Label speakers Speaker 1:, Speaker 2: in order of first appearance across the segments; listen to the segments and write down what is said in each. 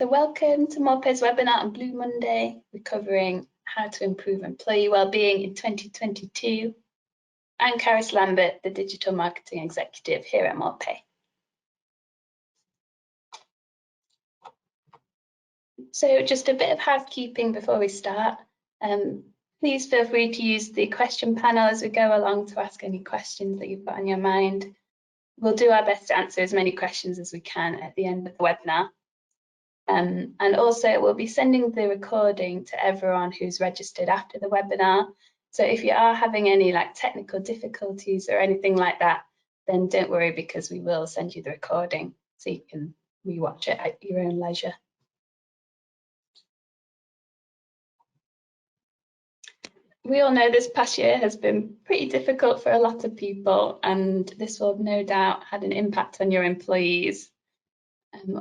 Speaker 1: So welcome to Moorepay's webinar on Blue Monday. We're covering how to improve employee wellbeing in 2022. I'm Caris Lambert, the Digital Marketing Executive here at Moorepay. So just a bit of housekeeping before we start. Please feel free to use the question panel as we go along to ask any questions that you've got on your mind. We'll do our best to answer as many questions as we can at the end of the webinar. And also we'll be sending the recording to everyone who's registered after the webinar. So if you are having any technical difficulties or anything like that, then don't worry, because we will send you the recording so you can rewatch it at your own leisure. We all know this past year has been pretty difficult for a lot of people, and this will have no doubt had an impact on your employees.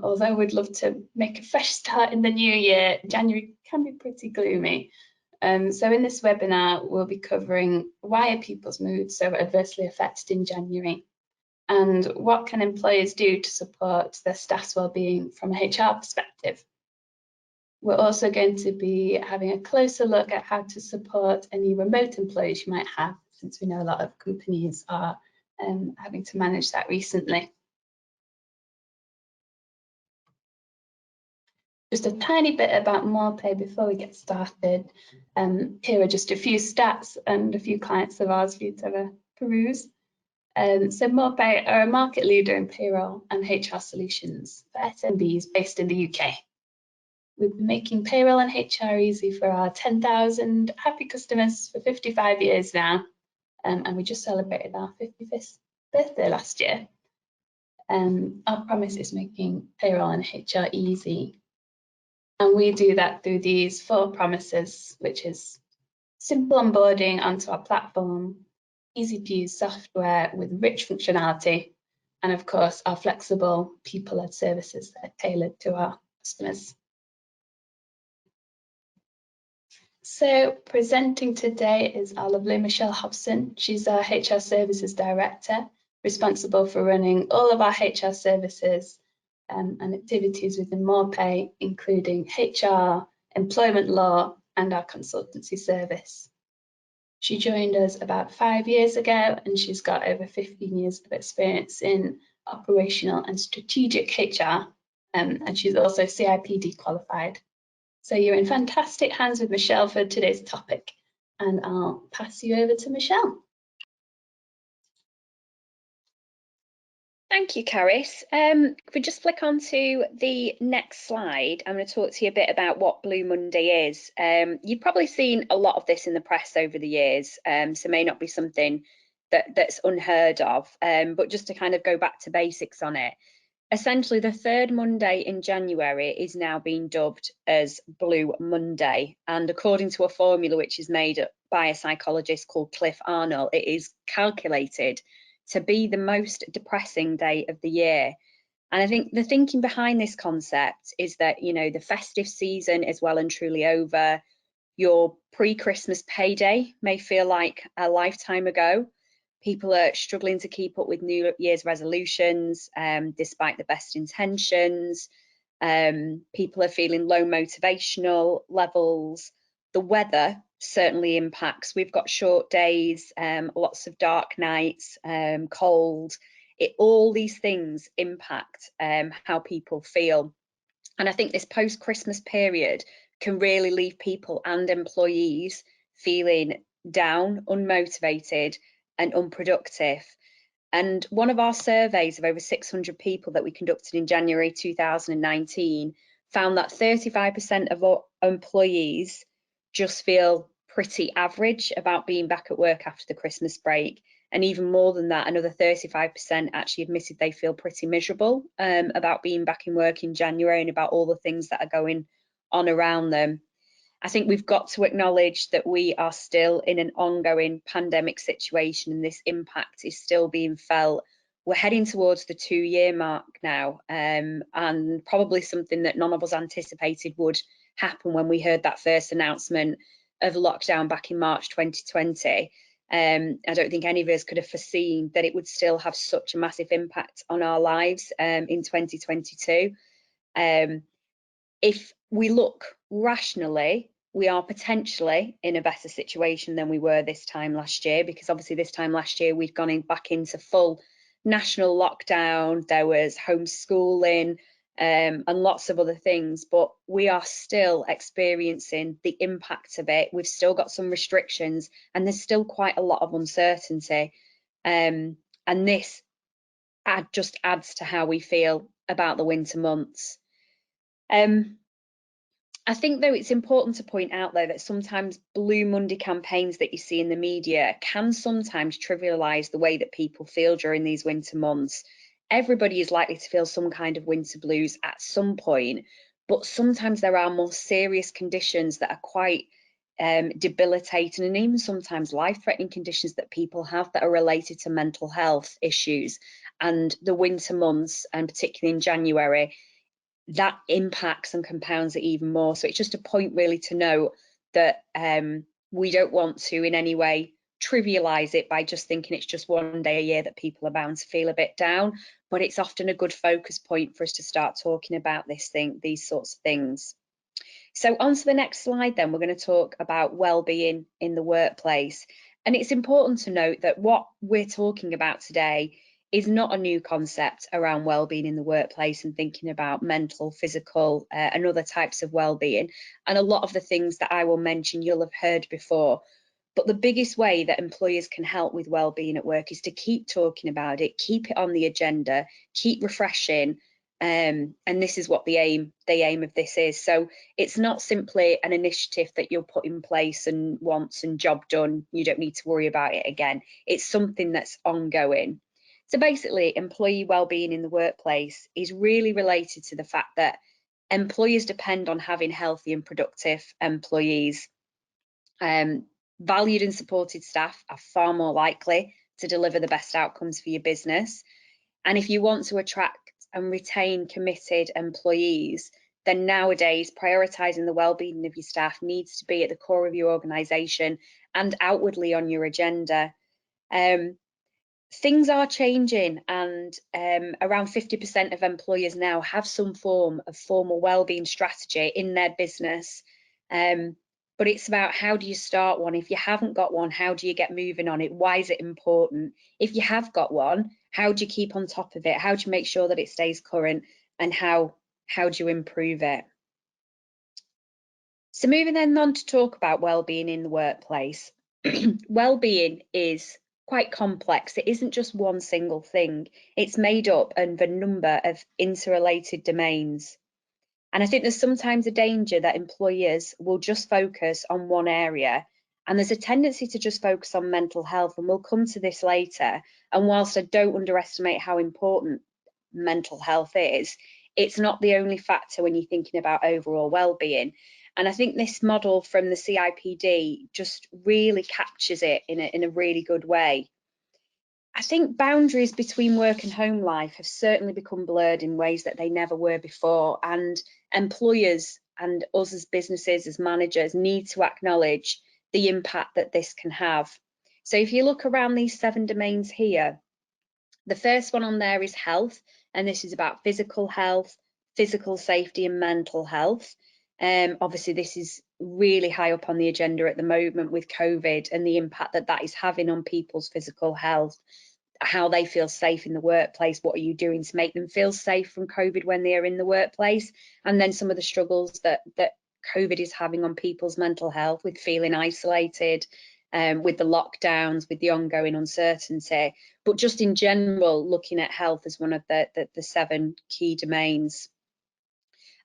Speaker 1: Although we'd love to make a fresh start in the new year, January can be pretty gloomy. So in this webinar, we'll be covering why are people's moods so adversely affected in January, and what can employers do to support their staff's wellbeing from a HR perspective. We're also going to be having a closer look at how to support any remote employees you might have, since we know a lot of companies are having to manage that recently. Just a tiny bit about Moorepay before we get started. Here are just a few stats and a few clients of ours for you to have a peruse. So Moorepay are a market leader in payroll and HR solutions for SMBs based in the UK. We've been making payroll and HR easy for our 10,000 happy customers for 55 years now, and we just celebrated our 55th birthday last year. Our promise is making payroll and HR easy. And we do that through these 4 promises, which is simple onboarding onto our platform, easy to use software with rich functionality, and of course, our flexible people-led services that are tailored to our customers. So presenting today is our lovely Michelle Hobson. She's our HR Services Director, responsible for running all of our HR services and activities within Moorepay, including HR, employment law, and our consultancy service. She joined us about 5 years ago, and she's got over 15 years of experience in operational and strategic HR, and she's also CIPD qualified. So you're in fantastic hands with Michelle for today's topic, and I'll pass you over to Michelle.
Speaker 2: Thank you, Caris. If we just flick on to the next slide, I'm going to talk to you a bit about what Blue Monday is. You've probably seen a lot of this in the press over the years, so may not be something that's unheard of, but just to kind of go back to basics on it. Essentially, the 3rd Monday in January is now being dubbed as Blue Monday, and according to a formula which is made up by a psychologist called Cliff Arnold, it is calculated to be the most depressing day of the year. And I think the thinking behind this concept is that, you know, the festive season is well and truly over. Your pre-Christmas payday may feel like a lifetime ago. People are struggling to keep up with New Year's resolutions, despite the best intentions. People are feeling low motivational levels. The weather certainly impacts. We've got short days, lots of dark nights, cold. All these things impact how people feel. And I think this post-Christmas period can really leave people and employees feeling down, unmotivated, and unproductive. And one of our surveys of over 600 people that we conducted in January 2019 found that 35% of our employees just feel pretty average about being back at work after the Christmas break. And even more than that, another 35% actually admitted they feel pretty miserable about being back in work in January and about all the things that are going on around them. I think we've got to acknowledge that we are still in an ongoing pandemic situation, and this impact is still being felt. We're heading towards the 2-year mark now, and probably something that none of us anticipated would happen when we heard that first announcement of lockdown back in March 2020. I don't think any of us could have foreseen that it would still have such a massive impact on our lives in 2022. if we look rationally, we are potentially in a better situation than we were this time last year, because obviously this time last year we'd gone back into full national lockdown, there was homeschooling and lots of other things, but we are still experiencing the impact of it. We've still got some restrictions and there's still quite a lot of uncertainty, and this just adds to how we feel about the winter months. I think, though, it's important to point out, though, that sometimes Blue Monday campaigns that you see in the media can sometimes trivialise the way that people feel during these winter months. Everybody is likely to feel some kind of winter blues at some point, but sometimes there are more serious conditions that are quite debilitating, and even sometimes life-threatening conditions that people have that are related to mental health issues. And the winter months, and particularly in January, that impacts and compounds it even more. So it's just a point really to note that we don't want to in any way trivialize it by just thinking it's just one day a year that people are bound to feel a bit down, but it's often a good focus point for us to start talking about these sorts of things. So on to the next slide then, we're going to talk about well-being in the workplace. And it's important to note that what we're talking about today is not a new concept around well-being in the workplace and thinking about mental, physical and other types of well-being. And a lot of the things that I will mention you'll have heard before. But the biggest way that employers can help with well-being at work is to keep talking about it, keep it on the agenda, keep refreshing. And this is what the aim of this is. So it's not simply an initiative that you'll put in place and once and job done, you don't need to worry about it again. It's something that's ongoing. So basically, employee well-being in the workplace is really related to the fact that employers depend on having healthy and productive employees. Valued and supported staff are far more likely to deliver the best outcomes for your business. And if you want to attract and retain committed employees, then nowadays prioritising the well-being of your staff needs to be at the core of your organisation and outwardly on your agenda. Things are changing, and around 50% of employers now have some form of formal wellbeing strategy in their business. But it's about, how do you start one? If you haven't got one, how do you get moving on it? Why is it important? If you have got one, how do you keep on top of it? How do you make sure that it stays current? And how do you improve it? So moving then on to talk about wellbeing in the workplace. Wellbeing is quite complex. It isn't just one single thing. It's made up of a number of interrelated domains. And I think there's sometimes a danger that employers will just focus on one area. And there's a tendency to just focus on mental health, and we'll come to this later. And whilst I don't underestimate how important mental health is, it's not the only factor when you're thinking about overall well-being. And I think this model from the CIPD just really captures it in a really good way. I think boundaries between work and home life have certainly become blurred in ways that they never were before. And employers and us as businesses, as managers, need to acknowledge the impact that this can have. So if you look around these 7 domains here, the first one on there is health, and this is about physical health, physical safety and mental health. Obviously, this is really high up on the agenda at the moment with COVID and the impact that that is having on people's physical health, how they feel safe in the workplace. What are you doing to make them feel safe from COVID when they are in the workplace? And then some of the struggles that COVID is having on people's mental health, with feeling isolated, with the lockdowns, with the ongoing uncertainty, but just in general, looking at health as one of the 7 key domains.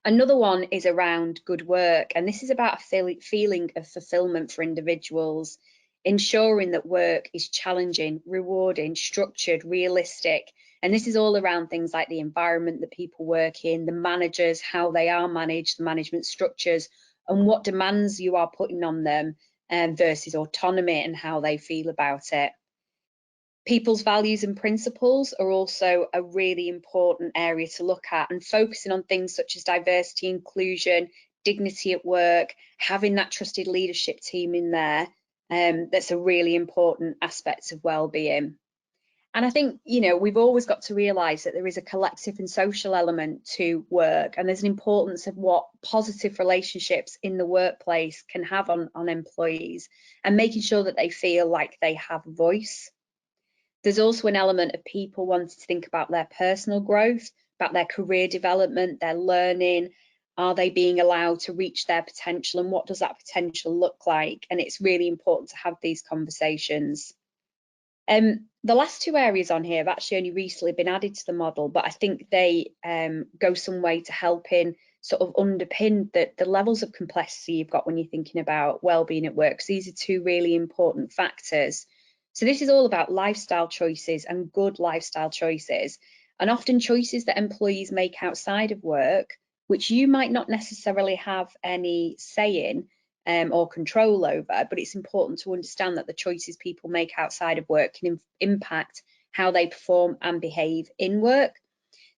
Speaker 2: Another one is around good work, and this is about a feeling of fulfillment for individuals, ensuring that work is challenging, rewarding, structured, realistic. And this is all around things like the environment that people work in, the managers, how they are managed, the management structures, and what demands you are putting on them versus autonomy and how they feel about it. People's values and principles are also a really important area to look at, and focusing on things such as diversity, inclusion, dignity at work, having that trusted leadership team in there. That's a really important aspect of wellbeing. And I think, you know, we've always got to realise that there is a collective and social element to work, and there's an importance of what positive relationships in the workplace can have on employees, and making sure that they feel like they have a voice. There's also an element of people wanting to think about their personal growth, about their career development, their learning. Are they being allowed to reach their potential, and what does that potential look like? And it's really important to have these conversations. The last two areas on here have actually only recently been added to the model, but I think they go some way to helping sort of underpin the levels of complexity you've got when you're thinking about wellbeing at work. So these are two really important factors. So this is all about lifestyle choices and good lifestyle choices, and often choices that employees make outside of work, which you might not necessarily have any say in or control over, but it's important to understand that the choices people make outside of work can impact how they perform and behave in work.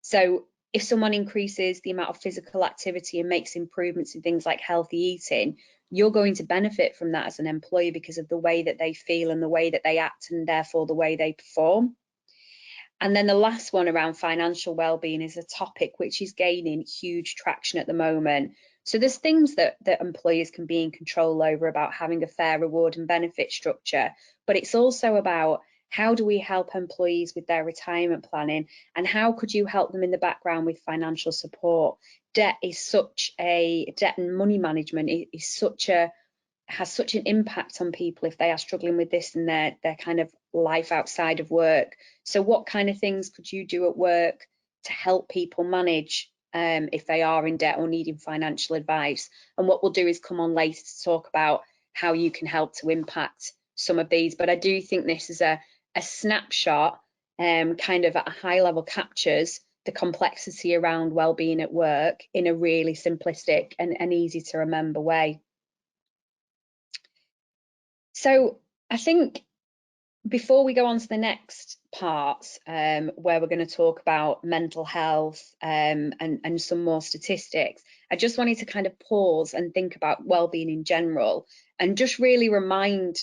Speaker 2: So if someone increases the amount of physical activity and makes improvements in things like healthy eating, you're going to benefit from that as an employee because of the way that they feel and the way that they act, and therefore the way they perform. And then the last one around financial wellbeing is a topic which is gaining huge traction at the moment. So there's things that employers can be in control over about having a fair reward and benefit structure, but it's also about how do we help employees with their retirement planning, and how could you help them in the background with financial support? Debt and money management has such an impact on people if they are struggling with this in their kind of life outside of work. So what kind of things could you do at work to help people manage if they are in debt or needing financial advice? And what we'll do is come on later to talk about how you can help to impact some of these. But I do think this is a snapshot, kind of at a high level, captures the complexity around wellbeing at work in a really simplistic and easy to remember way. So I think before we go on to the next part, where we're going to talk about mental health and some more statistics, I just wanted to kind of pause and think about wellbeing in general, and just really remind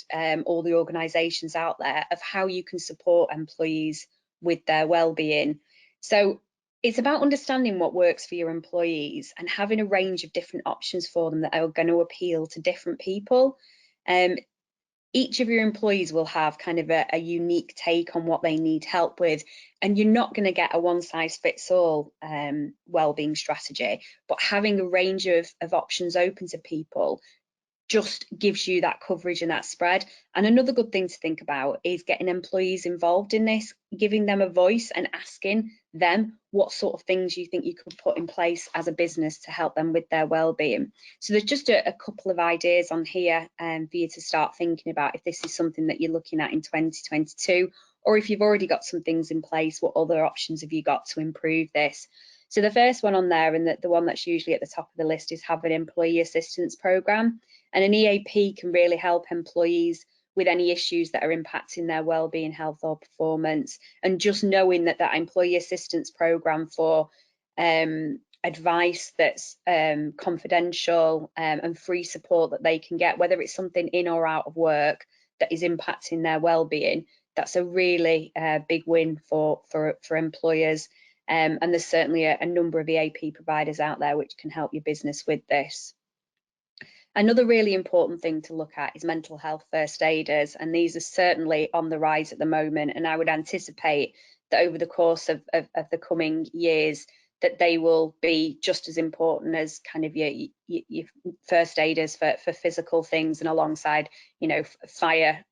Speaker 2: all the organisations out there of how you can support employees with their wellbeing. So it's about understanding what works for your employees and having a range of different options for them that are going to appeal to different people. Each of your employees will have kind of a unique take on what they need help with, and you're not going to get a one-size-fits-all wellbeing strategy, but having a range of options open to people just gives you that coverage and that spread. And another good thing to think about is getting employees involved in this, giving them a voice and asking them what sort of things you think you could put in place as a business to help them with their well-being. So there's just a couple of ideas on here for you to start thinking about if this is something that you're looking at in 2022, or if you've already got some things in place, what other options have you got to improve this? So the first one on there, and the one that's usually at the top of the list, is have an employee assistance programme. And an EAP can really help employees with any issues that are impacting their wellbeing, health or performance. And just knowing that employee assistance programme for advice that's confidential and free support that they can get, whether it's something in or out of work that is impacting their wellbeing, that's a really big win for employers. And there's certainly a number of EAP providers out there which can help your business with this. Another really important thing to look at is mental health first aiders, and these are certainly on the rise at the moment, and I would anticipate that over the course of the coming years that they will be just as important as kind of your first aiders for physical things, and alongside, you know, fire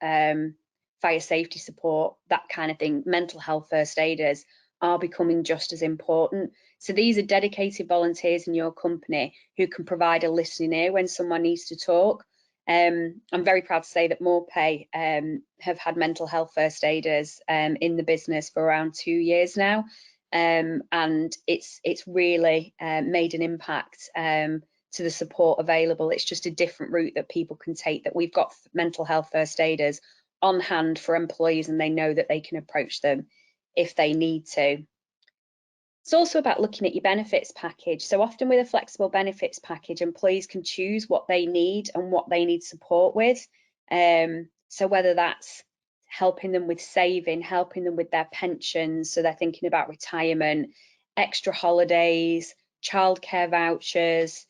Speaker 2: safety support, that kind of thing. Mental health first aiders are becoming just as important. So these are dedicated volunteers in your company who can provide a listening ear when someone needs to talk. I'm very proud to say that Moorepay have had mental health first aiders in the business for around 2 years now, and it's really made an impact to the support available. It's just a different route that people can take, that we've got mental health first aiders on hand for employees, and they know that they can approach them if they need to. It's also about looking at your benefits package. So often with a flexible benefits package, employees can choose what they need and what they need support with. So whether that's helping them with saving, helping them with their pensions, so they're thinking about retirement, extra holidays, childcare vouchers,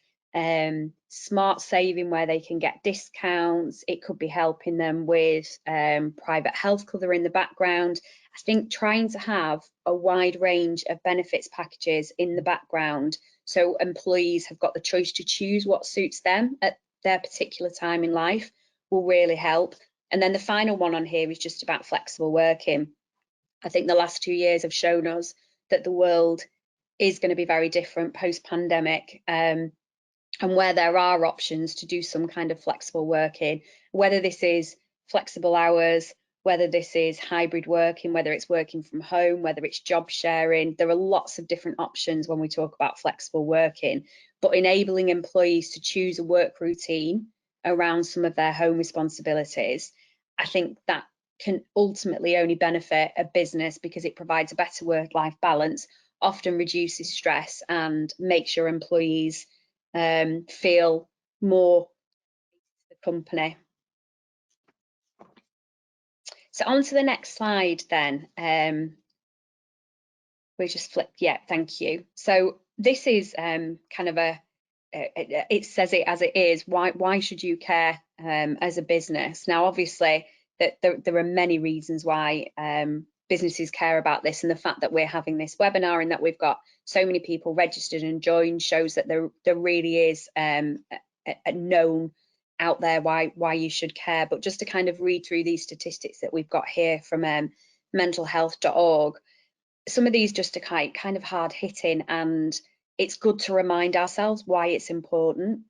Speaker 2: smart saving where they can get discounts. It could be helping them with private health cover in the background. I think trying to have a wide range of benefits packages in the background so employees have got the choice to choose what suits them at their particular time in life will really help. And then the final one on here is just about flexible working. I think the last 2 years have shown us that the world is going to be very different post-pandemic, and where there are options to do some kind of flexible working, whether this is flexible hours, whether this is hybrid working, whether it's working from home, whether it's job sharing. There are lots of different options when we talk about flexible working, but enabling employees to choose a work routine around some of their home responsibilities, I think that can ultimately only benefit a business because it provides a better work-life balance, often reduces stress, and makes your employees feel more the company. So on to the next slide then. We just flip, yeah, thank you. So this is kind of it says it as it is. Why should you care as a business? Now, obviously, that there are many reasons why businesses care about this, and the fact that we're having this webinar and that we've got so many people registered and joined shows that there really is a known out there why you should care. But just to kind of read through these statistics that we've got here from mentalhealth.org, some of these just are kind of hard hitting, and it's good to remind ourselves why it's important.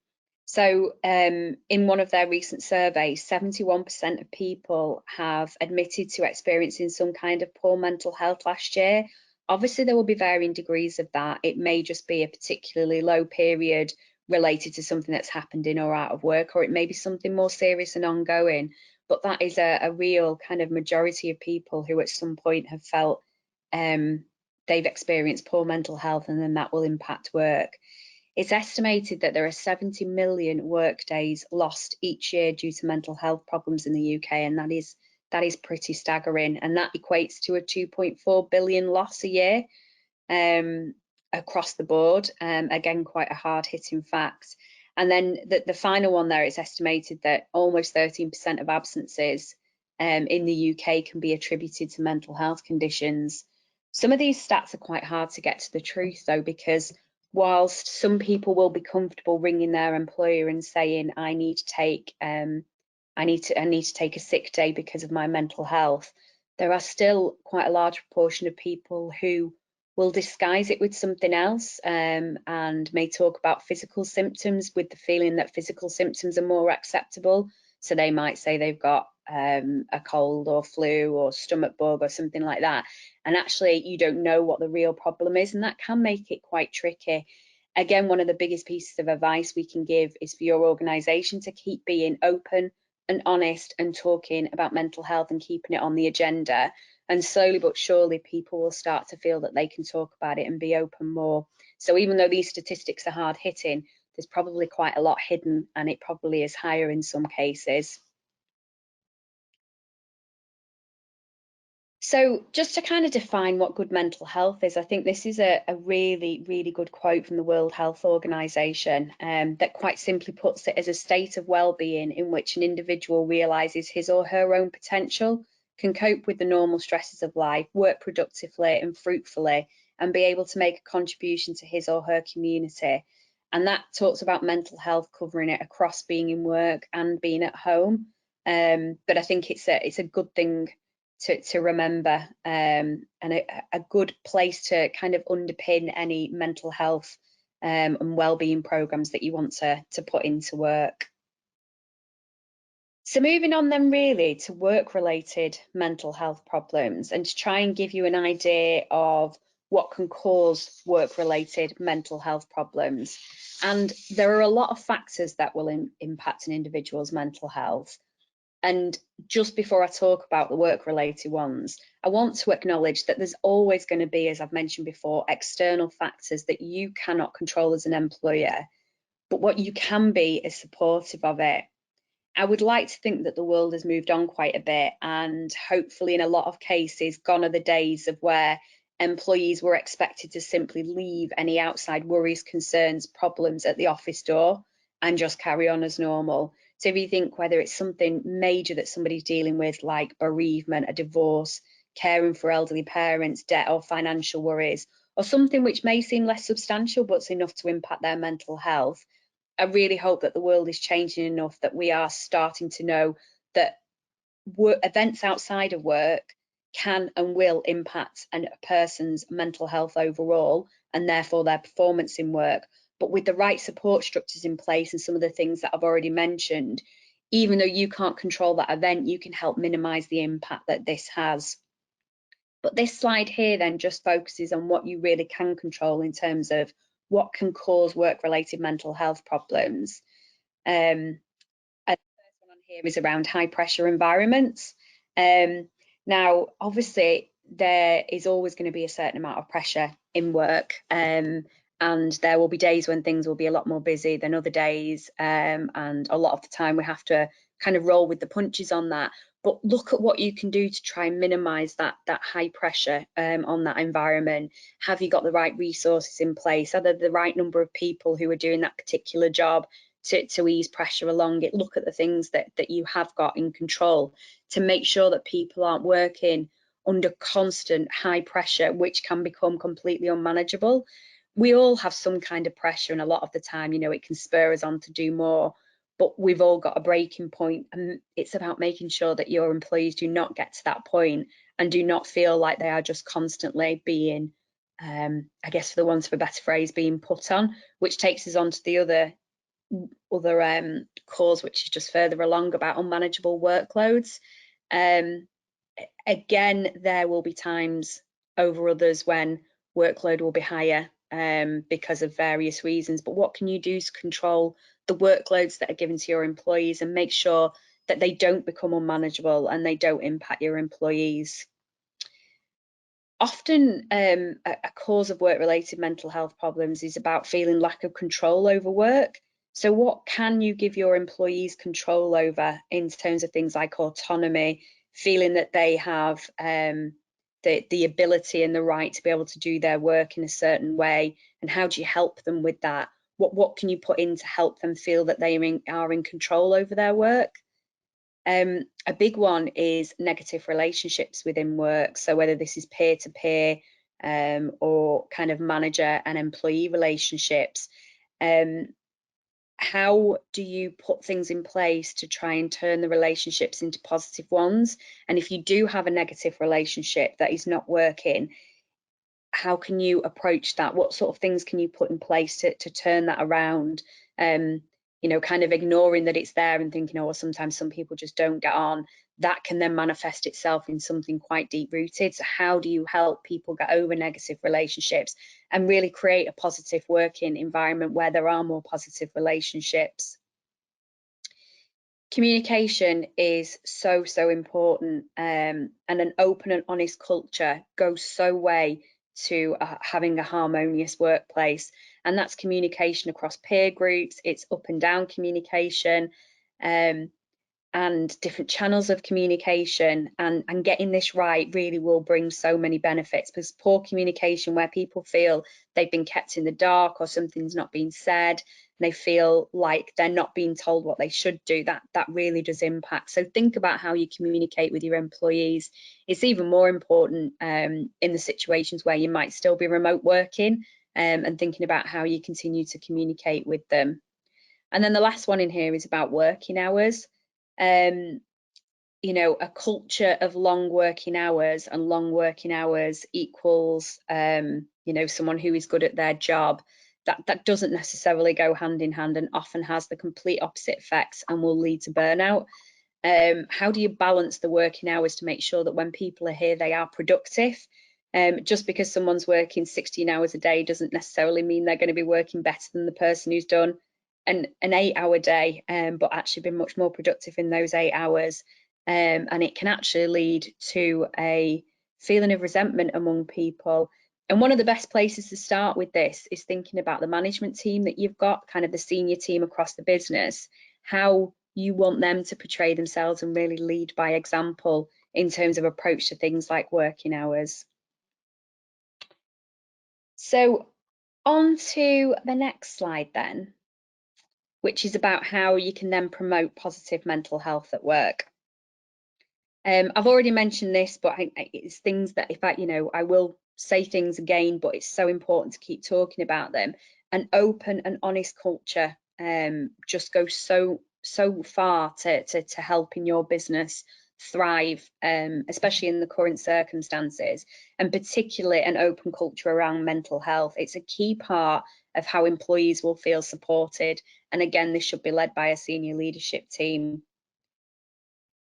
Speaker 2: So in one of their recent surveys, 71% of people have admitted to experiencing some kind of poor mental health last year. Obviously, there will be varying degrees of that. It may just be a particularly low period related to something that's happened in or out of work, or it may be something more serious and ongoing. But that is a real kind of majority of people who at some point have felt they've experienced poor mental health, and then that will impact work. It's estimated that there are 70 million work days lost each year due to mental health problems in the UK, and that is pretty staggering, and that equates to a 2.4 billion loss a year across the board. Again, quite a hard-hitting fact. And then the final one there, it's estimated that almost 13% of absences in the UK can be attributed to mental health conditions. Some of these stats are quite hard to get to the truth, though, because whilst some people will be comfortable ringing their employer and saying, I need to take a sick day because of my mental health, there are still quite a large proportion of people who will disguise it with something else, and may talk about physical symptoms with the feeling that physical symptoms are more acceptable. So they might say they've got a cold or flu or stomach bug or something like that, and actually you don't know what the real problem is, and that can make it quite tricky. Again, one of the biggest pieces of advice we can give is for your organisation to keep being open and honest and talking about mental health and keeping it on the agenda, and slowly but surely people will start to feel that they can talk about it and be open more. So even though these statistics are hard hitting, there's probably quite a lot hidden, and it probably is higher in some cases. So just to kind of define what good mental health is, I think this is a really, really good quote from the World Health Organization that quite simply puts it as a state of well-being in which an individual realizes his or her own potential, can cope with the normal stresses of life, work productively and fruitfully, and be able to make a contribution to his or her community. And that talks about mental health covering it across being in work and being at home. But I think it's a good thing to remember, and a good place to kind of underpin any mental health and wellbeing programs that you want to put into work. So moving on then really to work-related mental health problems, and to try and give you an idea of what can cause work-related mental health problems. And there are a lot of factors that will impact an individual's mental health. And just before I talk about the work-related ones, I want to acknowledge that there's always going to be, as I've mentioned before, external factors that you cannot control as an employer, but what you can be is supportive of it. I would like to think that the world has moved on quite a bit, and hopefully in a lot of cases gone are the days of where employees were expected to simply leave any outside worries, concerns, problems at the office door and just carry on as normal. So if you think whether it's something major that somebody's dealing with, like bereavement, a divorce, caring for elderly parents, debt or financial worries, or something which may seem less substantial but's enough to impact their mental health, I really hope that the world is changing enough that we are starting to know that events outside of work can and will impact a person's mental health overall, and therefore their performance in work. But with the right support structures in place and some of the things that I've already mentioned, even though you can't control that event, you can help minimise the impact that this has. But this slide here then just focuses on what you really can control in terms of what can cause work-related mental health problems. And the first one on here is around high pressure environments. Now, obviously, there is always going to be a certain amount of pressure in work, and there will be days when things will be a lot more busy than other days, and a lot of the time we have to kind of roll with the punches on that. But look at what you can do to try and minimise that high pressure on that environment. Have you got the right resources in place? Are there the right number of people who are doing that particular job to ease pressure along it? Look at the things that you have got in control to make sure that people aren't working under constant high pressure, which can become completely unmanageable. We all have some kind of pressure, and a lot of the time, you know, it can spur us on to do more, but we've all got a breaking point, and it's about making sure that your employees do not get to that point and do not feel like they are just constantly being, I guess for the want of a better phrase, being put on, which takes us on to the other cause, which is just further along, about unmanageable workloads. Again, there will be times over others when workload will be higher because of various reasons, but what can you do to control the workloads that are given to your employees and make sure that they don't become unmanageable and they don't impact your employees? Often a cause of work-related mental health problems is about feeling lack of control over work. So what can you give your employees control over in terms of things like autonomy, feeling that they have the ability and the right to be able to do their work in a certain way, and how do you help them with that? What can you put in to help them feel that they are in control over their work? A big one is negative relationships within work. So whether this is peer-to-peer or kind of manager and employee relationships, how do you put things in place to try and turn the relationships into positive ones? And if you do have a negative relationship that is not working, how can you approach that? What sort of things can you put in place to turn that around? You know, kind of ignoring that it's there and thinking, oh, well, sometimes some people just don't get on. That can then manifest itself in something quite deep-rooted. So how do you help people get over negative relationships and really create a positive working environment where there are more positive relationships? Communication is so important, and an open and honest culture goes so way to having a harmonious workplace, and that's communication across peer groups, it's up and down communication, and different channels of communication, and getting this right really will bring so many benefits. Because poor communication, where people feel they've been kept in the dark or something's not being said, and they feel like they're not being told what they should do, that really does impact. So think about how you communicate with your employees. It's even more important in the situations where you might still be remote working, and thinking about how you continue to communicate with them. And then the last one in here is about working hours. You know, a culture of long working hours, and long working hours equals, you know, someone who is good at their job. That doesn't necessarily go hand in hand, and often has the complete opposite effects and will lead to burnout. How do you balance the working hours to make sure that when people are here, they are productive? Just because someone's working 16 hours a day doesn't necessarily mean they're going to be working better than the person who's done an 8-hour day, but actually been much more productive in those 8 hours. And it can actually lead to a feeling of resentment among people. And one of the best places to start with this is thinking about the management team that you've got, kind of the senior team across the business. How you want them to portray themselves and really lead by example in terms of approach to things like working hours. So on to the next slide then, which is about how you can then promote positive mental health at work. I've already mentioned this, but it's things that I will say things again, but it's so important to keep talking about them. An open and honest culture just goes so far to helping your business thrive, especially in the current circumstances, and particularly an open culture around mental health. It's a key part of how employees will feel supported. And again, this should be led by a senior leadership team.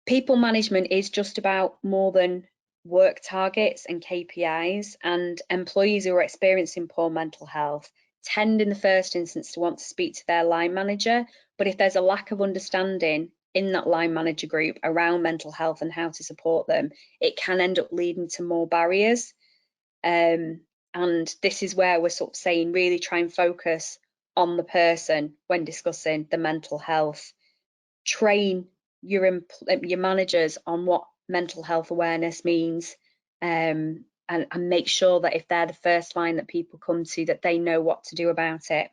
Speaker 2: People management is just about more than work targets and KPIs, and employees who are experiencing poor mental health tend in the first instance to want to speak to their line manager. But if there's a lack of understanding in that line manager group around mental health and how to support them, it can end up leading to more barriers. And this is where we're sort of saying really try and focus on the person when discussing the mental health. Train your managers on what mental health awareness means, and make sure that if they're the first line that people come to, that they know what to do about it.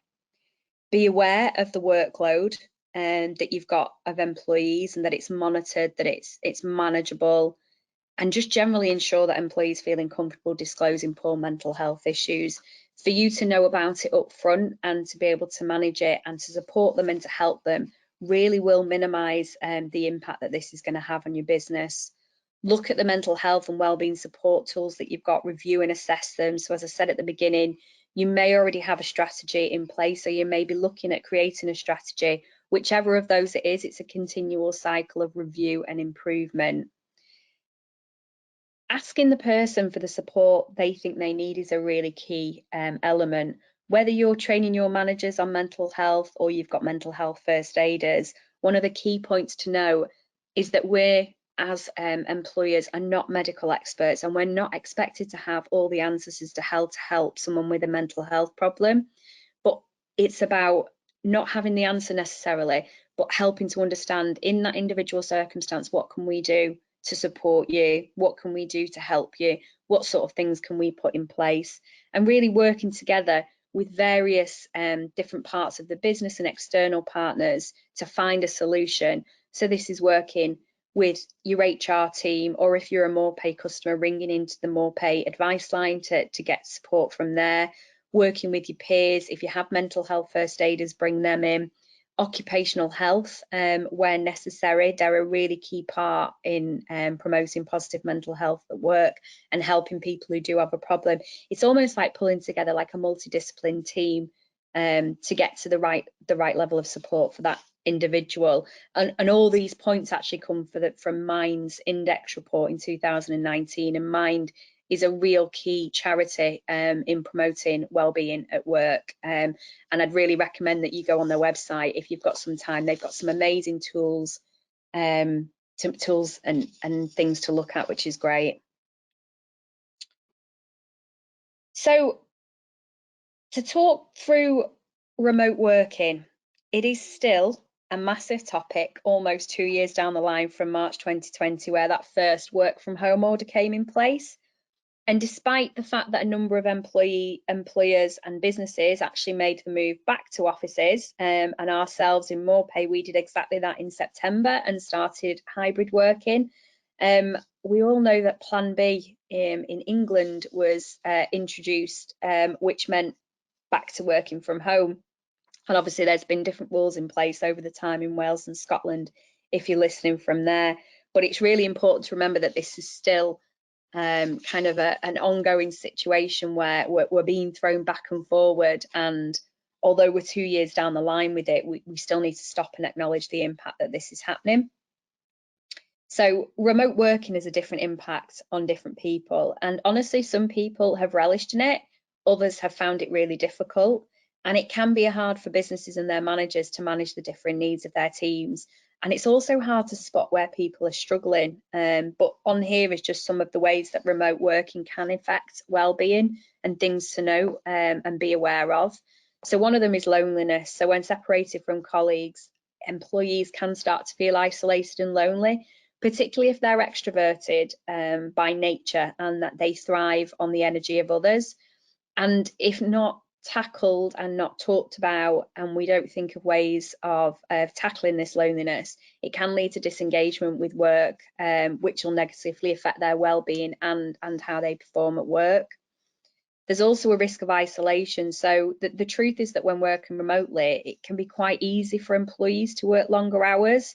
Speaker 2: Be aware of the workload that you've got of employees and that it's monitored, that it's manageable, and just generally ensure that employees feeling comfortable disclosing poor mental health issues. For you to know about it up front and to be able to manage it and to support them and to help them really will minimise the impact that this is going to have on your business. Look at the mental health and wellbeing support tools that you've got, review and assess them. So as I said at the beginning, you may already have a strategy in place, or you may be looking at creating a strategy. Whichever of those it is, it's a continual cycle of review and improvement. Asking the person for the support they think they need is a really key element. Whether you're training your managers on mental health or you've got mental health first aiders, one of the key points to know is that we're, as employers, are not medical experts, and we're not expected to have all the answers as to how to help someone with a mental health problem. But it's about not having the answer necessarily, but helping to understand in that individual circumstance, what can we do to support you? What can we do to help you? What sort of things can we put in place? And really working together with various different parts of the business and external partners to find a solution. So this is working with your HR team, or if you're a Moorepay customer, ringing into the Moorepay advice line to get support from there. Working with your peers. If you have mental health first aiders, bring them in. Occupational health, where necessary, they're a really key part in promoting positive mental health at work and helping people who do have a problem. It's almost like pulling together like a multidiscipline team to get to the right level of support for that individual. And all these points actually come from Mind's index report in 2019, and Mind is a real key charity in promoting wellbeing at work, and I'd really recommend that you go on their website if you've got some time. They've got some amazing tools and things to look at, which is great. So to talk through remote working, it is still a massive topic almost 2 years down the line from March 2020, where that first work from home order came in place. And despite the fact that a number of employers and businesses actually made the move back to offices, and ourselves in Moorepay, we did exactly that in September and started hybrid working. We all know that Plan B in England was introduced, which meant back to working from home. And obviously there's been different rules in place over the time in Wales and Scotland, if you're listening from there. But it's really important to remember that this is still kind of an ongoing situation where we're being thrown back and forward, and although we're 2 years down the line with it, we still need to stop and acknowledge the impact that this is happening. So remote working has a different impact on different people, and honestly some people have relished in it, others have found it really difficult, and it can be hard for businesses and their managers to manage the different needs of their teams. And it's also hard to spot where people are struggling. But on here is just some of the ways that remote working can affect well-being and things to know and be aware of. So one of them is loneliness. So when separated from colleagues, employees can start to feel isolated and lonely, particularly if they're extroverted by nature and that they thrive on the energy of others. And if not tackled and not talked about, and we don't think of ways of tackling this loneliness, it can lead to disengagement with work, which will negatively affect their well-being and how they perform at work. There's also a risk of isolation. So the truth is that when working remotely, it can be quite easy for employees to work longer hours,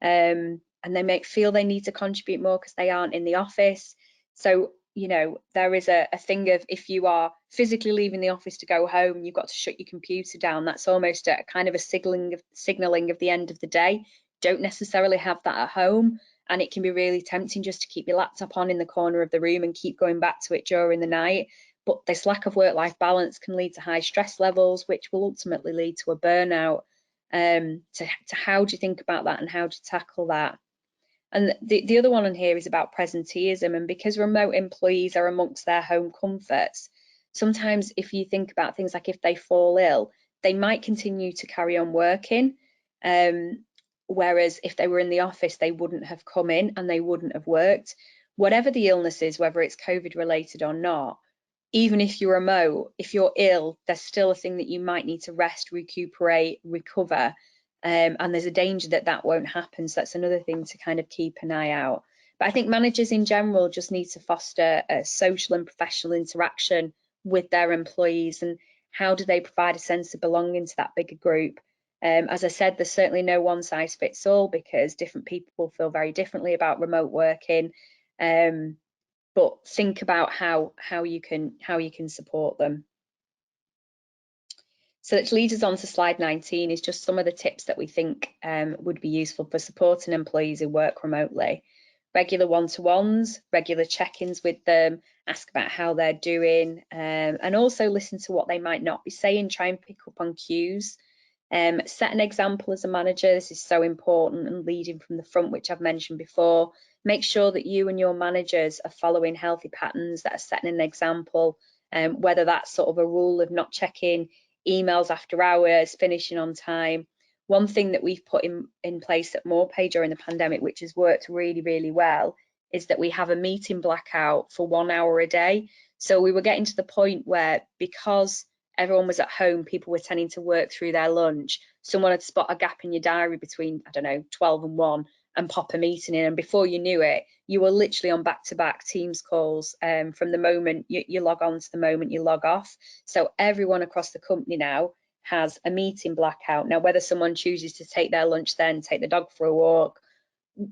Speaker 2: and they may feel they need to contribute more because they aren't in the office. So, you know, there is a thing of, if you are physically leaving the office to go home, you've got to shut your computer down. That's almost a kind of a signaling of the end of the day. Don't necessarily have that at home. And it can be really tempting just to keep your laptop on in the corner of the room and keep going back to it during the night. But this lack of work-life balance can lead to high stress levels, which will ultimately lead to a burnout. To how do you think about that and how do you tackle that? And the other one on here is about presenteeism. And because remote employees are amongst their home comforts, sometimes if you think about things like if they fall ill, they might continue to carry on working. Whereas if they were in the office, they wouldn't have come in and they wouldn't have worked. Whatever the illness is, whether it's COVID related or not, even if you're remote, if you're ill, there's still a thing that you might need to rest, recuperate, recover. And there's a danger that that won't happen. So that's another thing to kind of keep an eye out. But I think managers in general just need to foster a social and professional interaction with their employees. And how do they provide a sense of belonging to that bigger group? As I said, there's certainly no one size fits all, because different people feel very differently about remote working. But think about how you can support them. So that leads us on to slide 19, is just some of the tips that we think would be useful for supporting employees who work remotely. Regular one-to-ones, regular check-ins with them, ask about how they're doing, and also listen to what they might not be saying, try and pick up on cues. Set an example as a manager. This is so important, and leading from the front, which I've mentioned before. Make sure that you and your managers are following healthy patterns that are setting an example, whether that's sort of a rule of not checking emails after hours, finishing on time. One thing that we've put in place at Moorepay during the pandemic, which has worked really, really well, is that we have a meeting blackout for 1 hour a day. So we were getting to the point where, because everyone was at home, people were tending to work through their lunch. Someone had spot a gap in your diary between, I don't know, 12 and 1 and pop a meeting in. And before you knew it, you were literally on back-to-back Teams calls from the moment you log on to the moment you log off. So everyone across the company now has a meeting blackout. Now, whether someone chooses to take their lunch then, take the dog for a walk,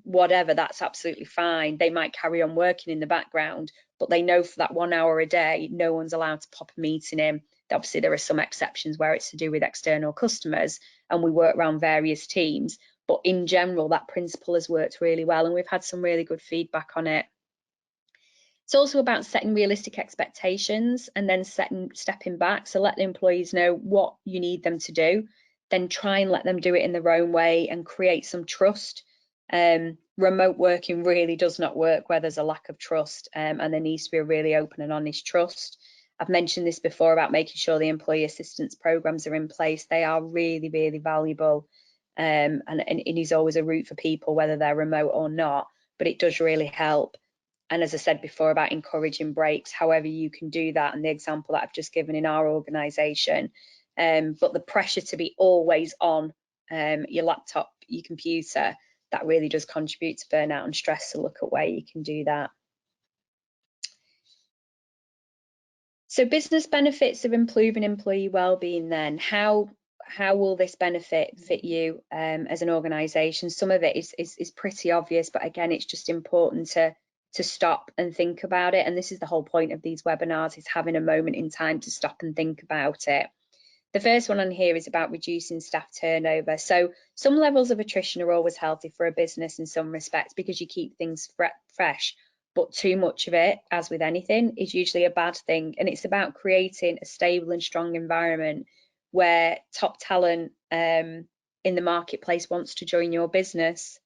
Speaker 2: whatever, that's absolutely fine. They might carry on working in the background, but they know for that 1 hour a day, no one's allowed to pop a meeting in. Obviously, there are some exceptions where it's to do with external customers and we work around various teams. But in general, that principle has worked really well, and we've had some really good feedback on it. It's also about setting realistic expectations and then stepping back. So let the employees know what you need them to do, then try and let them do it in their own way and create some trust. Remote working really does not work where there's a lack of trust, and there needs to be a really open and honest trust. I've mentioned this before about making sure the employee assistance programs are in place. They are really, really valuable, and it is always a route for people, whether they're remote or not, but it does really help. And as I said before about encouraging breaks, however you can do that, and the example that I've just given in our organisation, but the pressure to be always on your laptop, your computer, that really does contribute to burnout and stress. So look at where you can do that. So business benefits of improving employee wellbeing then. How will this benefit you as an organisation? Some of it is pretty obvious, but again, it's just important to stop and think about it. And this is the whole point of these webinars, is having a moment in time to stop and think about it. The first one on here is about reducing staff turnover. So some levels of attrition are always healthy for a business in some respects, because you keep things fresh. But too much of it, as with anything, is usually a bad thing. And it's about creating a stable and strong environment where top talent in the marketplace wants to join your business.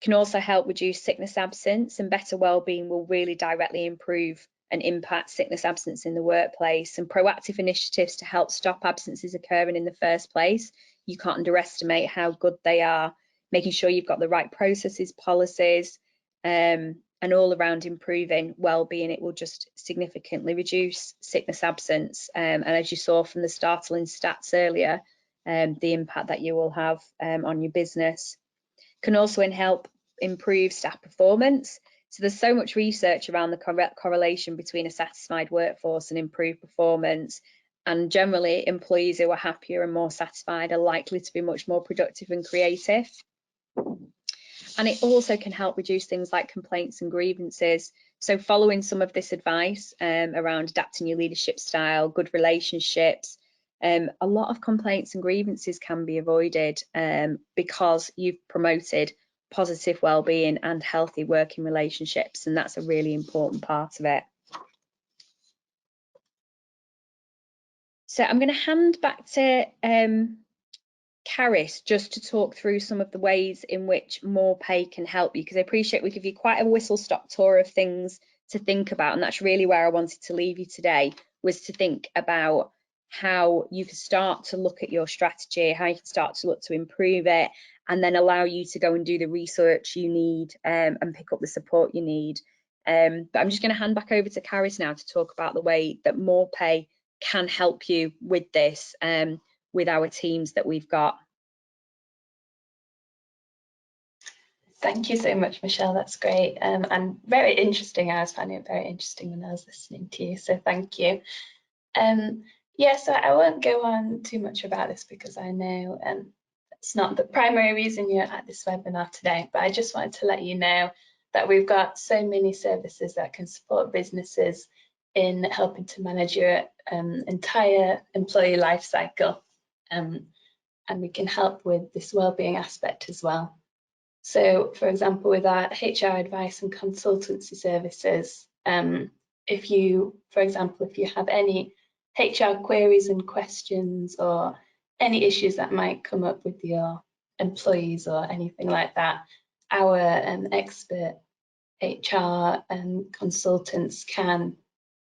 Speaker 2: Can also help reduce sickness absence, and better wellbeing will really directly improve and impact sickness absence in the workplace. And proactive initiatives to help stop absences occurring in the first place you can't underestimate how good they are. Making sure you've got the right processes, policies, and all around improving well-being. It will just significantly reduce sickness absence, and as you saw from the startling stats earlier, the impact that you will have on your business. Can also help improve staff performance. So there's so much research around the correlation between a satisfied workforce and improved performance, and generally employees who are happier and more satisfied are likely to be much more productive and creative. And it also can help reduce things like complaints and grievances. So following some of this advice around adapting your leadership style, good relationships, a lot of complaints and grievances can be avoided because you've promoted positive well-being and healthy working relationships, and that's a really important part of it. So I'm going to hand back to Caris just to talk through some of the ways in which Moorepay can help you, because I appreciate we give you quite a whistle-stop tour of things to think about, and that's really where I wanted to leave you today, was to think about how you can start to look at your strategy, how you can start to look to improve it, and then allow you to go and do the research you need and pick up the support you need. But I'm just going to hand back over to Caris now to talk about the way that Moorepay can help you with this, with our teams that we've got.
Speaker 1: Thank you so much, Michelle. That's great and very interesting. I was finding it very interesting when I was listening to you, so thank you. Yeah, so I won't go on too much about this because I know it's not the primary reason you're at this webinar today, but I just wanted to let you know that we've got so many services that can support businesses in helping to manage your entire employee life cycle, and we can help with this wellbeing aspect as well. So, for example, with our HR advice and consultancy services, if you have any HR queries and questions or any issues that might come up with your employees or anything like that, our expert HR consultants can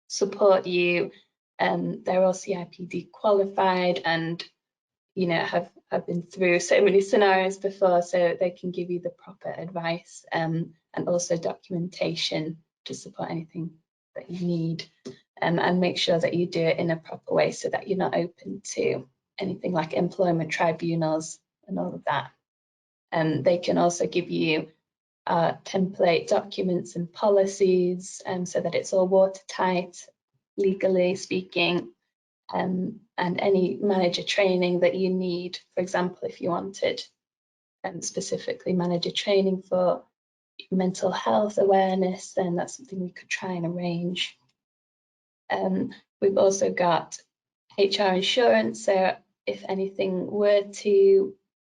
Speaker 1: support you. They're all CIPD qualified and have been through so many scenarios before, so they can give you the proper advice and also documentation to support anything that you need, and make sure that you do it in a proper way so that you're not open to anything like employment tribunals and all of that. They can also give you template documents and policies so that it's all watertight, legally speaking, and any manager training that you need. For example, if you wanted specifically manager training for mental health awareness, then that's something we could try and arrange. We've also got HR insurance, so if anything were to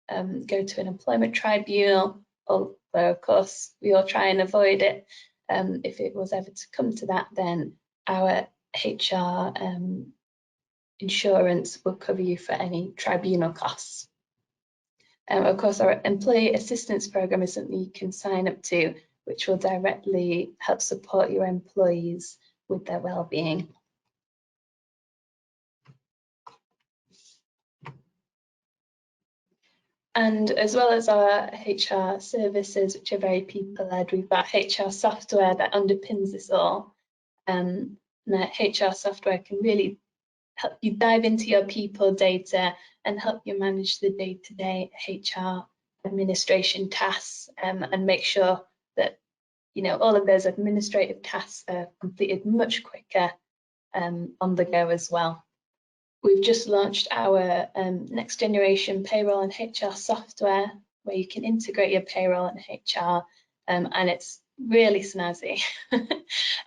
Speaker 1: go to an employment tribunal, although of course we all try and avoid it, if it was ever to come to that, then our HR insurance will cover you for any tribunal costs. Of course, our employee assistance program is something you can sign up to, which will directly help support your employees with their well-being. And as well as our HR services, which are very people-led, we've got HR software that underpins this all. And that HR software can really help you dive into your people data and help you manage the day-to-day HR administration tasks, and make sure that all of those administrative tasks are completed much quicker on the go as well. We've just launched our next generation payroll and HR software where you can integrate your payroll and HR, and it's really snazzy.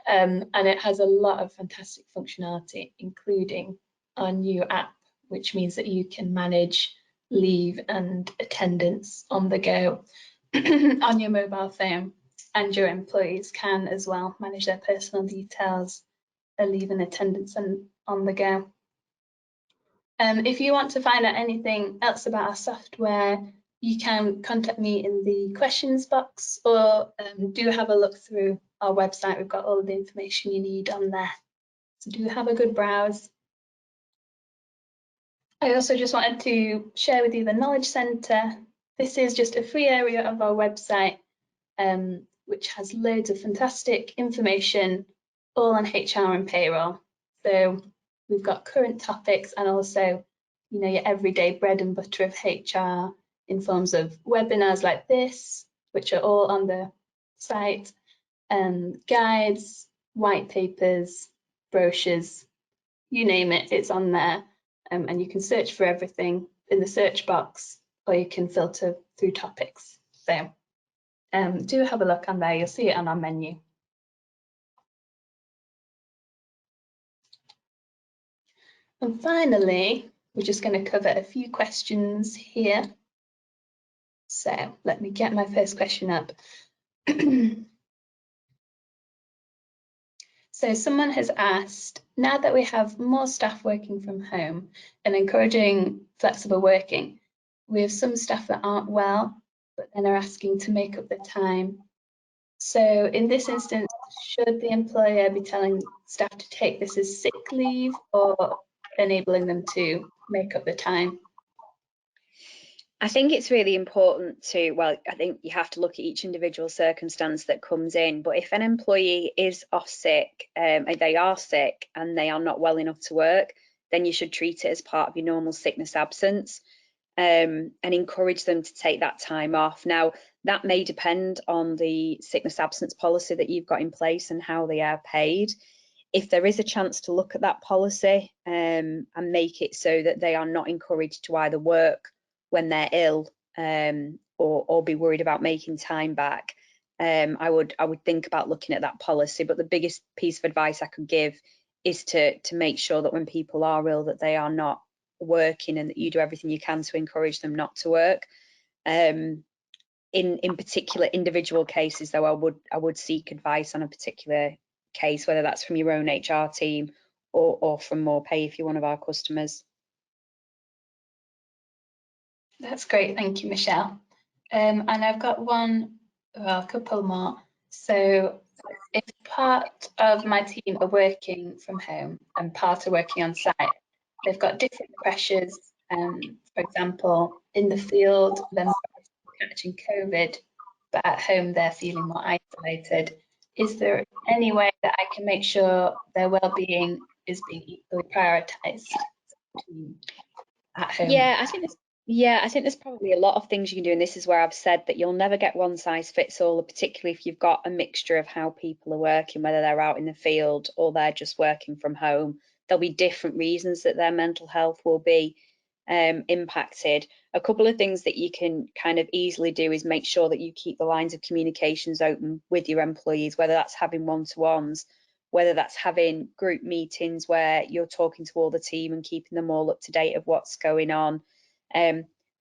Speaker 1: And it has a lot of fantastic functionality, including our new app, which means that you can manage leave and attendance on the go on your mobile phone, and your employees can as well manage their personal details, their leave and attendance on the go. If you want to find out anything else about our software, you can contact me in the questions box, or do have a look through our website. We've got all of the information you need on there. So do have a good browse. I also just wanted to share with you the Knowledge Centre. This is just a free area of our website, which has loads of fantastic information, all on HR and payroll. So we've got current topics and also, you know, your everyday bread and butter of HR in forms of webinars like this, which are all on the site, guides, white papers, brochures, you name it, it's on there. And you can search for everything in the search box, or you can filter through topics. So do have a look on there, you'll see it on our menu. And finally, we're just going to cover a few questions here. So let me get my first question up. So someone has asked, now that we have more staff working from home and encouraging flexible working, we have some staff that aren't well, but then are asking to make up the time. So in this instance, should the employer be telling staff to take this as sick leave or enabling them to make up the time?
Speaker 2: I think it's really important to, well, I think you have to look at each individual circumstance that comes in, but if an employee is off sick, and they are sick and they are not well enough to work, then you should treat it as part of your normal sickness absence, and encourage them to take that time off. Now, that may depend on the sickness absence policy that you've got in place and how they are paid. If there is a chance to look at that policy and make it so that they are not encouraged to either work when they're ill or be worried about making time back, I would think about looking at that policy. But the biggest piece of advice I could give is to make sure that when people are ill, that they are not working and that you do everything you can to encourage them not to work. In particular individual cases, though, I would seek advice on a particular case, whether that's from your own HR team or from Moorepay if you're one of our customers.
Speaker 1: That's great, thank you, Michelle. And I've got a couple more. So if part of my team are working from home and part are working on site, they've got different pressures. For example, in the field, they're catching COVID, but at home they're feeling more isolated. Is there any way that I can make sure their well-being is being equally prioritised at home?
Speaker 2: Yeah, I think there's probably a lot of things you can do, and this is where I've said that you'll never get one size fits all, particularly if you've got a mixture of how people are working, whether they're out in the field or they're just working from home. There'll be different reasons that their mental health will be impacted. A couple of things that you can kind of easily do is make sure that you keep the lines of communications open with your employees, whether that's having one-to-ones, whether that's having group meetings where you're talking to all the team and keeping them all up to date of what's going on.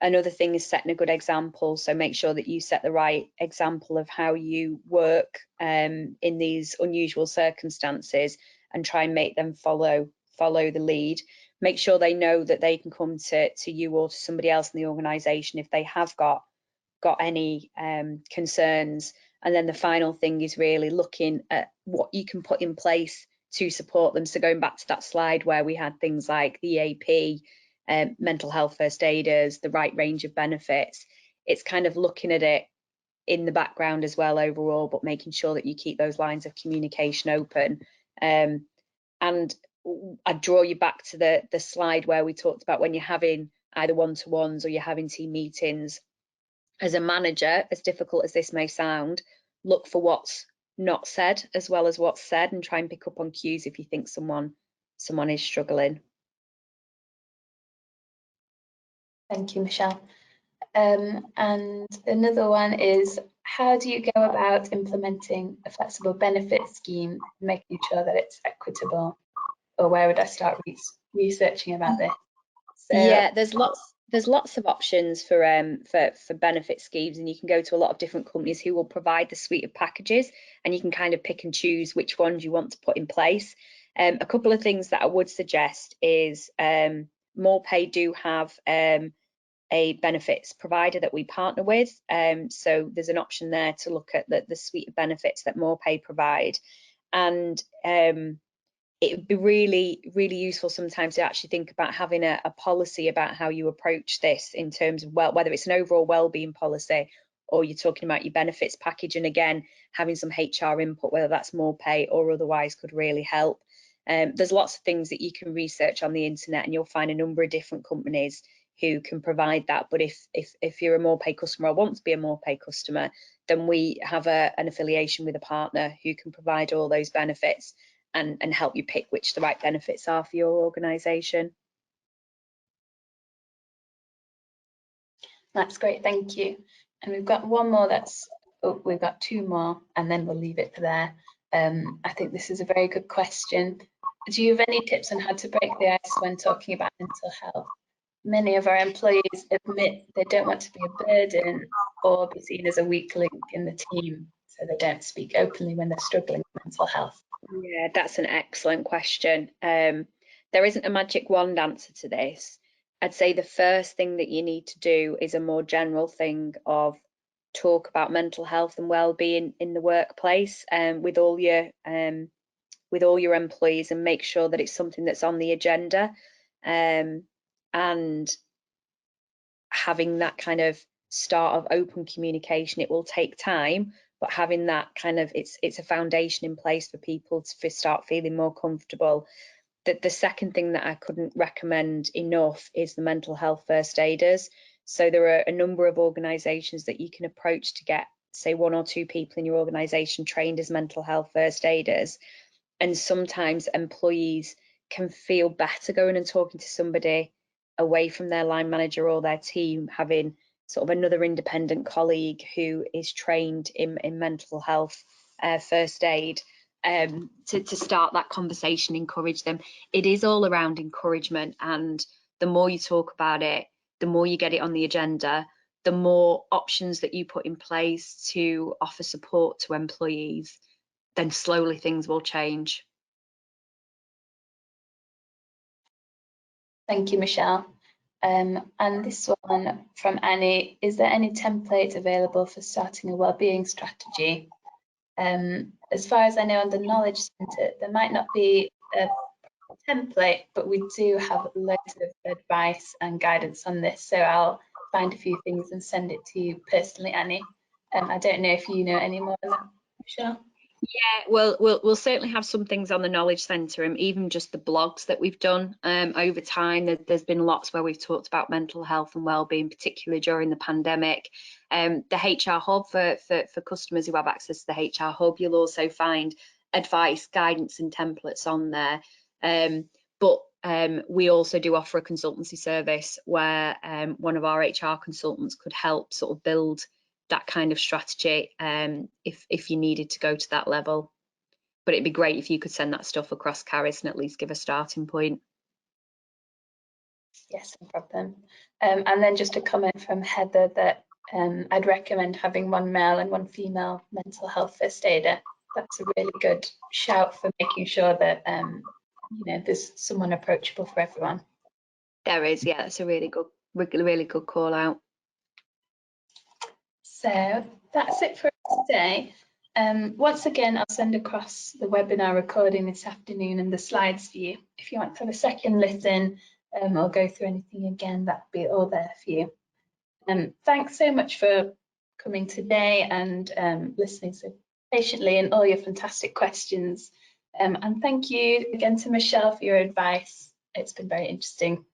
Speaker 2: Another thing is setting a good example. So make sure that you set the right example of how you work in these unusual circumstances and try and make them follow the lead. Make sure they know that they can come to you or to somebody else in the organisation if they have got any concerns. And then the final thing is really looking at what you can put in place to support them. So going back to that slide where we had things like the EAP, mental health first aiders, the right range of benefits, it's kind of looking at it in the background as well overall, but making sure that you keep those lines of communication open. And I draw you back to the slide where we talked about when you're having either one-to-ones or you're having team meetings. As a manager, as difficult as this may sound, look for what's not said as well as what's said and try and pick up on cues if you think someone is struggling.
Speaker 1: Thank you, Michelle. And another one is, how do you go about implementing a flexible benefit scheme, making sure that it's equitable? Or where would I start researching about this? So,
Speaker 2: yeah, there's lots of options for benefit schemes, and you can go to a lot of different companies who will provide the suite of packages, and you can kind of pick and choose which ones you want to put in place. A couple of things that I would suggest is Moorepay do have a benefits provider that we partner with, so there's an option there to look at the suite of benefits that Moorepay provide, and it would be really, really useful sometimes to actually think about having a policy about how you approach this in terms of, well, whether it's an overall wellbeing policy or you're talking about your benefits package, and again, having some HR input, whether that's Moorepay or otherwise, could really help. There's lots of things that you can research on the internet, and you'll find a number of different companies who can provide that. But if you're a Moorepay customer or want to be a Moorepay customer, then we have an affiliation with a partner who can provide all those benefits and help you pick which the right benefits are for your organisation.
Speaker 1: That's great, thank you. And we've got one more we've got two more, and then we'll leave it there. I think this is a very good question. Do you have any tips on how to break the ice when talking about mental health? Many of our employees admit they don't want to be a burden or be seen as a weak link in the team, so they don't speak openly when they're struggling with mental health.
Speaker 2: Yeah, that's an excellent question. There isn't a magic wand answer to this. I'd say the first thing that you need to do is a more general thing of talk about mental health and well-being in the workplace, with all your employees, and make sure that it's something that's on the agenda, and having that kind of start of open communication. It will take time, but having that kind of, it's a foundation in place for people to start feeling more comfortable. The second thing that I couldn't recommend enough is the mental health first aiders. So there are a number of organisations that you can approach to get, say, 1 or 2 people in your organisation trained as mental health first aiders. And sometimes employees can feel better going and talking to somebody away from their line manager or their team, having sort of another independent colleague who is trained in mental health first aid, to start that conversation, encourage them. It is all around encouragement, and the more you talk about it, the more you get it on the agenda, the more options that you put in place to offer support to employees, then slowly things will change.
Speaker 1: Thank you, Michelle. And this one from Annie: is there any template available for starting a wellbeing strategy? As far as I know, on the Knowledge Centre, there might not be a template, but we do have loads of advice and guidance on this. So I'll find a few things and send it to you personally, Annie. I don't know if you know any more on that, Michelle.
Speaker 2: Yeah, well, we'll certainly have some things on the Knowledge Centre, and even just the blogs that we've done over time. There's been lots where we've talked about mental health and wellbeing, particularly during the pandemic. The HR Hub for customers who have access to the HR Hub, you'll also find advice, guidance and templates on there. But we also do offer a consultancy service where one of our HR consultants could help sort of build that kind of strategy if you needed to go to that level. But it'd be great if you could send that stuff across, Caris, and at least give a starting point.
Speaker 1: Yes, no problem. And then just a comment from Heather that I'd recommend having 1 male and 1 female mental health first aider. That's a really good shout for making sure that you know, there's someone approachable for everyone.
Speaker 2: There is, yeah, that's a really good call out.
Speaker 1: So that's it for today. Once again, I'll send across the webinar recording this afternoon and the slides for you. If you want to have a second listen or go through anything again, that'll be all there for you. Thanks so much for coming today and listening so patiently, and all your fantastic questions. And thank you again to Michelle for your advice. It's been very interesting.